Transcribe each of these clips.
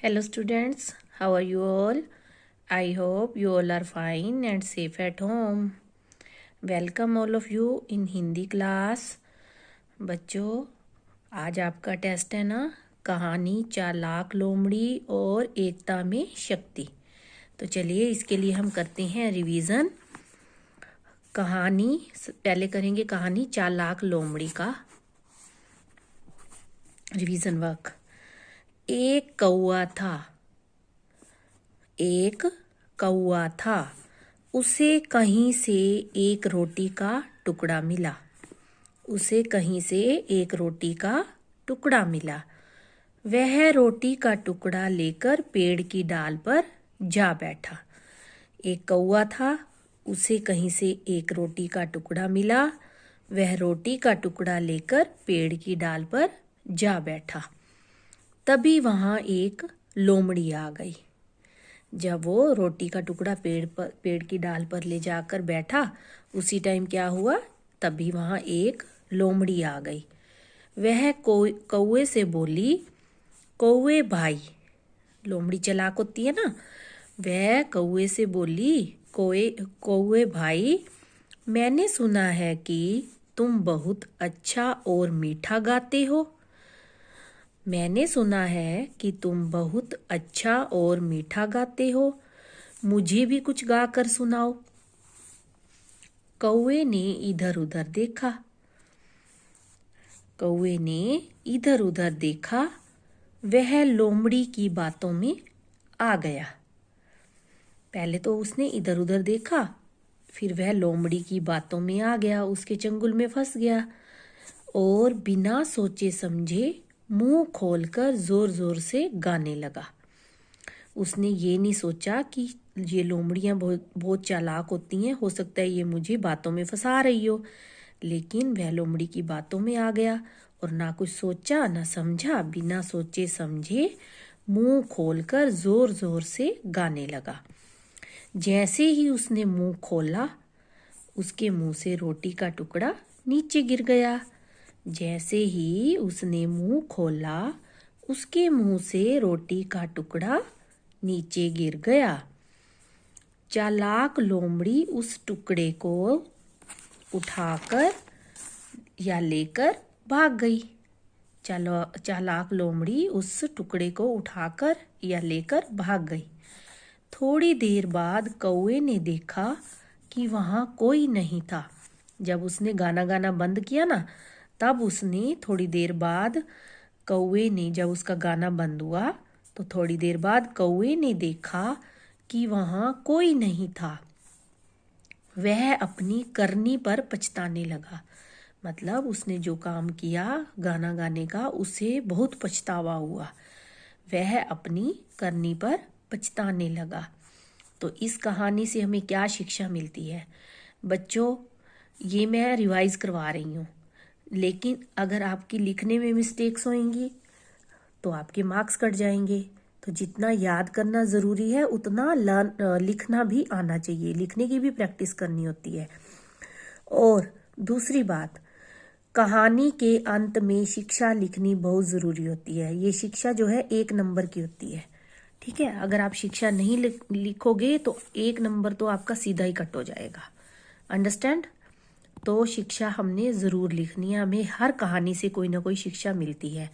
Hello students, how are you all? I hope you all are fine and safe at home. Welcome all of you in Hindi class. बच्चों, आज आपका test है ना, कहानी चालाक लोमड़ी और एकता में शक्ति। तो चलिए इसके लिए हम करते हैं रिवीजन। कहानी पहले करेंगे, कहानी चालाक लोमड़ी का रिवीजन वर्क। एक कौआ था, एक कौआ था, उसे कहीं से एक रोटी का टुकड़ा मिला। उसे कहीं से एक रोटी का टुकड़ा मिला। वह रोटी का टुकड़ा लेकर पेड़ की डाल पर जा बैठा। एक कौआ था, उसे कहीं से एक रोटी का टुकड़ा मिला। वह रोटी का टुकड़ा लेकर पेड़ की डाल पर जा बैठा। तभी वहां एक लोमड़ी आ गई। जब वो रोटी का टुकड़ा पेड़ की डाल पर ले जाकर बैठा, उसी टाइम क्या हुआ, तभी वहां एक लोमड़ी आ गई। वह कौवे से बोली, कौवे भाई, लोमड़ी चालाक होती है ना, वह कौवे से बोली, कौवे भाई, मैंने सुना है कि तुम बहुत अच्छा और मीठा गाते हो। मैंने सुना है कि तुम बहुत अच्छा और मीठा गाते हो, मुझे भी कुछ गा कर सुनाओ। कौवे ने इधर उधर देखा। कौवे ने इधर उधर देखा, वह लोमड़ी की बातों में आ गया। पहले तो उसने इधर उधर देखा, फिर वह लोमड़ी की बातों में आ गया, उसके चंगुल में फंस गया और बिना सोचे समझे मुंह खोलकर जोर जोर से गाने लगा। उसने ये नहीं सोचा कि ये लोमड़ियाँ बहुत चालाक होती हैं, हो सकता है ये मुझे बातों में फंसा रही हो, लेकिन वह लोमड़ी की बातों में आ गया और ना कुछ सोचा ना समझा, बिना सोचे समझे मुंह खोलकर जोर जोर से गाने लगा। जैसे ही उसने मुंह खोला, उसके मुंह से रोटी का टुकड़ा नीचे गिर गया। जैसे ही उसने मुंह खोला, उसके मुंह से रोटी का टुकड़ा नीचे गिर गया। चालाक लोमड़ी उस टुकड़े को उठाकर या लेकर भाग गई। चालाक लोमड़ी उस टुकड़े को उठाकर या लेकर भाग गई। थोड़ी देर बाद कौवे ने देखा कि वहां कोई नहीं था। जब उसने गाना गाना बंद किया ना, तब उसने थोड़ी देर बाद कौवे ने, जब उसका गाना बंद हुआ तो थोड़ी देर बाद कौवे ने देखा कि वहां कोई नहीं था। वह अपनी करनी पर पछताने लगा। मतलब उसने जो काम किया गाना गाने का, उसे बहुत पछतावा हुआ। वह अपनी करनी पर पछताने लगा। तो इस कहानी से हमें क्या शिक्षा मिलती है बच्चों? ये मैं रिवाइज करवा रही हूँ, लेकिन अगर आपकी लिखने में मिस्टेक्स होंगी तो आपके मार्क्स कट जाएंगे। तो जितना याद करना ज़रूरी है, उतना लिखना भी आना चाहिए। लिखने की भी प्रैक्टिस करनी होती है। और दूसरी बात, कहानी के अंत में शिक्षा लिखनी बहुत ज़रूरी होती है। ये शिक्षा जो है 1 नंबर की होती है, ठीक है। अगर आप शिक्षा नहीं लिखोगे तो 1 नंबर तो आपका सीधा ही कट हो जाएगा। अंडरस्टैंड? तो शिक्षा हमने ज़रूर लिखनी है। हमें हर कहानी से कोई ना कोई शिक्षा मिलती है।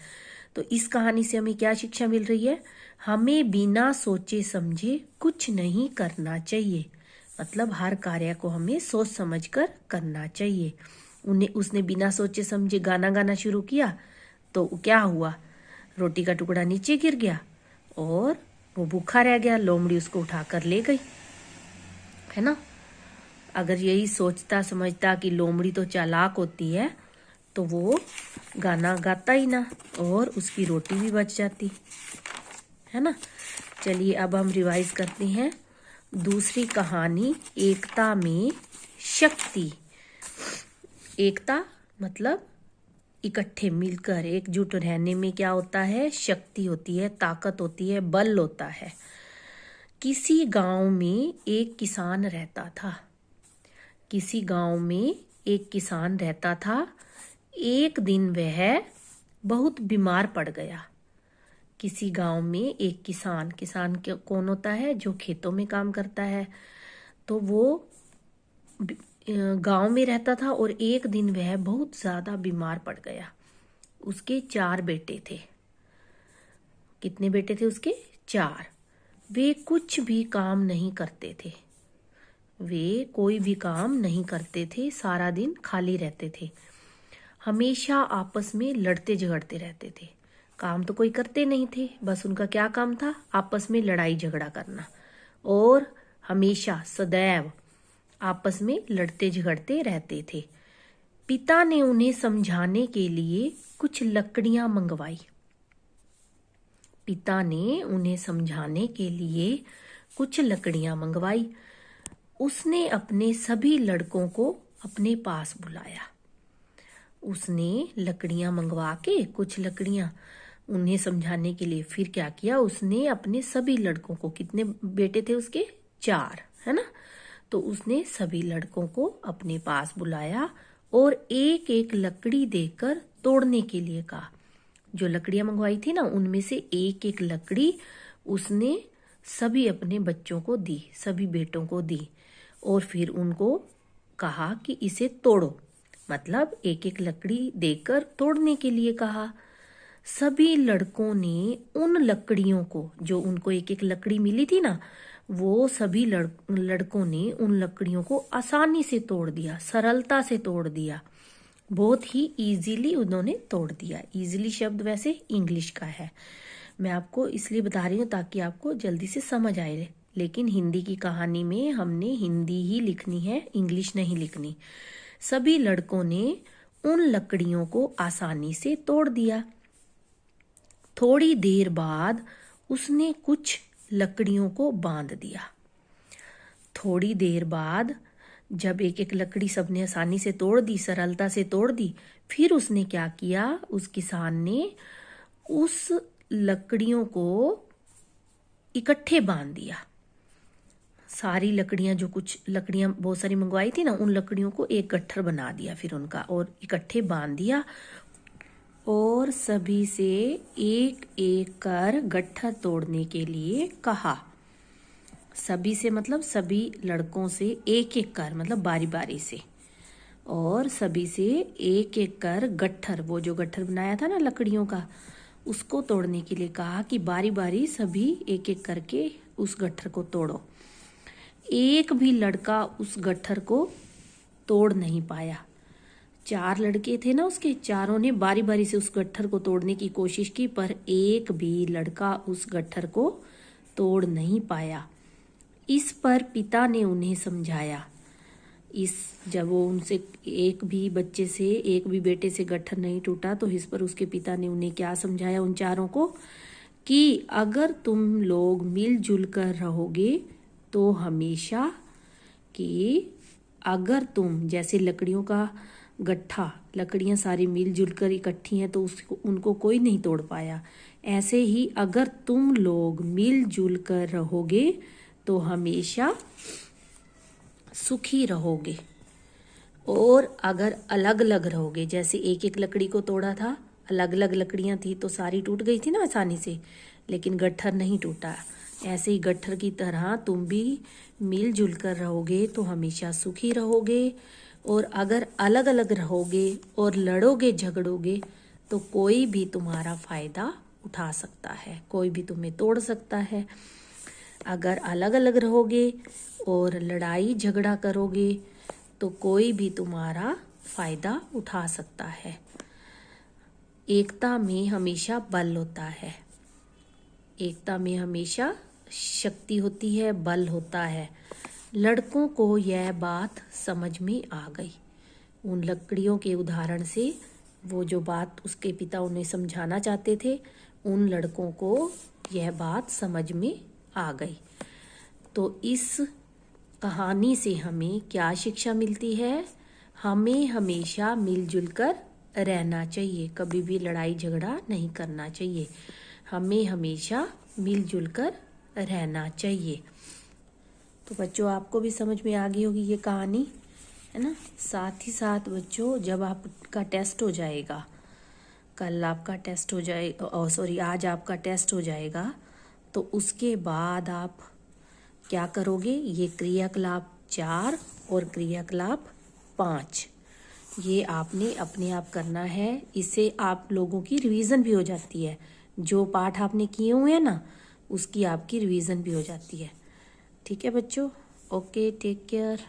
तो इस कहानी से हमें क्या शिक्षा मिल रही है? हमें बिना सोचे समझे कुछ नहीं करना चाहिए। मतलब हर कार्य को हमें सोच समझ कर करना चाहिए। उसने बिना सोचे समझे गाना गाना शुरू किया तो क्या हुआ? रोटी का टुकड़ा नीचे गिर गया और वो भूखा रह गया। लोमड़ी उसको उठाकर ले गई, है ना। अगर यही सोचता समझता कि लोमड़ी तो चालाक होती है, तो वो गाना गाता ही ना और उसकी रोटी भी बच जाती, है ना। चलिए अब हम रिवाइज करते हैं दूसरी कहानी, एकता में शक्ति। एकता मतलब इकट्ठे मिलकर एकजुट रहने में क्या होता है? शक्ति होती है, ताकत होती है, बल होता है। किसी गांव में एक किसान रहता था। किसी गांव में एक किसान रहता था। एक दिन वह बहुत बीमार पड़ गया। किसी गांव में एक किसान कौन होता है? जो खेतों में काम करता है। तो वो गांव में रहता था और एक दिन वह बहुत ज़्यादा बीमार पड़ गया। उसके 4 बेटे थे। कितने बेटे थे उसके? 4। वे कुछ भी काम नहीं करते थे। वे कोई भी काम नहीं करते थे, सारा दिन खाली रहते थे। हमेशा आपस में लड़ते झगड़ते रहते थे। काम तो कोई करते नहीं थे, बस उनका क्या काम था? आपस में लड़ाई झगड़ा करना। और हमेशा सदैव आपस में लड़ते झगड़ते रहते थे। पिता ने उन्हें समझाने के लिए कुछ लकड़ियां मंगवाई। पिता ने उन्हें समझाने के लिए कुछ लकड़ियां मंगवाई। उसने अपने सभी लड़कों को अपने पास बुलाया। उसने लकड़ियां मंगवा के, कुछ लकड़ियां उन्हें समझाने के लिए, फिर क्या किया? उसने अपने सभी लड़कों को, कितने बेटे थे उसके? 4, है ना? तो उसने सभी लड़कों को अपने पास बुलाया और एक एक लकड़ी देकर तोड़ने के लिए कहा। जो लकड़ियां मंगवाई थी ना, उनमें से एक एक लकड़ी उसने सभी अपने बच्चों को दी, सभी बेटों को दी। और फिर उनको कहा कि इसे तोड़ो, मतलब एक एक लकड़ी देकर तोड़ने के लिए कहा। सभी लड़कों ने उन लकड़ियों को, जो उनको एक एक लकड़ी मिली थी ना, वो सभी लड़कों ने उन लकड़ियों को आसानी से तोड़ दिया, सरलता से तोड़ दिया। बहुत ही इजीली उन्होंने तोड़ दिया। इजीली शब्द वैसे इंग्लिश का है, मैं आपको इसलिए बता रही हूँ ताकि आपको जल्दी से समझ आए। लेकिन हिंदी की कहानी में हमने हिंदी ही लिखनी है, इंग्लिश नहीं लिखनी। सभी लड़कों ने उन लकड़ियों को आसानी से तोड़ दिया। थोड़ी देर बाद उसने कुछ लकड़ियों को बांध दिया। थोड़ी देर बाद जब एक एक लकड़ी सबने आसानी से तोड़ दी, सरलता से तोड़ दी, फिर उसने क्या किया? उस किसान ने उस लकड़ियों को इकट्ठे बांध दिया। सारी लकड़ियां, जो कुछ लकड़ियां बहुत सारी मंगवाई थी ना, उन लकड़ियों को एक गट्ठर बना दिया फिर उनका, और इकट्ठे बांध दिया। और सभी से एक एक कर गट्ठर तोड़ने के लिए कहा। सभी से मतलब सभी लड़कों से एक एक कर, मतलब बारी बारी से। और सभी से एक एक कर गट्ठर, वो जो गट्ठर बनाया था ना लकड़ियों का, उसको तोड़ने के लिए कहा कि बारी बारी सभी एक एक करके उस गट्ठर को तोड़ो। एक भी लड़का उस गट्ठर को तोड़ नहीं पाया। 4 लड़के थे ना उसके, चारों ने बारी बारी से उस गट्ठर को तोड़ने की कोशिश की, पर एक भी लड़का उस गट्ठर को तोड़ नहीं पाया। इस पर पिता ने उन्हें समझाया। जब वो उनसे एक भी बच्चे से, एक भी बेटे से गट्ठर नहीं टूटा, तो इस पर उसके पिता ने उन्हें क्या समझाया? उन चारों को कि अगर तुम लोग मिलजुल कर रहोगे तो हमेशा, कि अगर तुम, जैसे लकड़ियों का गट्ठा, लकड़ियां सारी मिलजुल कर इकट्ठी हैं तो उनको कोई नहीं तोड़ पाया, ऐसे ही अगर तुम लोग मिलजुल कर रहोगे तो हमेशा सुखी रहोगे। और अगर अलग अलग रहोगे, जैसे एक एक लकड़ी को तोड़ा था, अलग अलग लकड़ियां थी तो सारी टूट गई थी ना आसानी से, लेकिन गट्ठर नहीं टूटा। ऐसे ही गट्ठर की तरह तुम भी मिलजुल कर रहोगे तो हमेशा सुखी रहोगे। और अगर अलग अलग रहोगे और लड़ोगे झगड़ोगे तो कोई भी तुम्हारा फायदा उठा सकता है, कोई भी तुम्हें तोड़ सकता है। अगर अलग अलग रहोगे और लड़ाई झगड़ा करोगे तो कोई भी तुम्हारा फायदा उठा सकता है। एकता में हमेशा बल होता है, एकता में हमेशा शक्ति होती है, बल होता है। लड़कों को यह बात समझ में आ गई। उन लकड़ियों के उदाहरण से वो जो बात उसके पिता उन्हें समझाना चाहते थे, उन लड़कों को यह बात समझ में आ गई। तो इस कहानी से हमें क्या शिक्षा मिलती है? हमें हमेशा मिलजुल कर रहना चाहिए, कभी भी लड़ाई झगड़ा नहीं करना चाहिए। हमें हमेशा मिलजुल कर रहना चाहिए। तो बच्चों, आपको भी समझ में आ गई होगी ये कहानी, है ना? साथ ही साथ बच्चों, जब आपका टेस्ट हो जाएगा कल आपका टेस्ट हो जाएगा, सॉरी आज आपका टेस्ट हो जाएगा, तो उसके बाद आप क्या करोगे, ये क्रियाकलाप 4 और क्रियाकलाप 5 ये आपने अपने आप करना है। इससे आप लोगों की रिवीजन भी हो जाती है, जो पाठ आपने किए हुए हैं ना उसकी आपकी रिवीजन भी हो जाती है। ठीक है बच्चों, ओके, टेक केयर।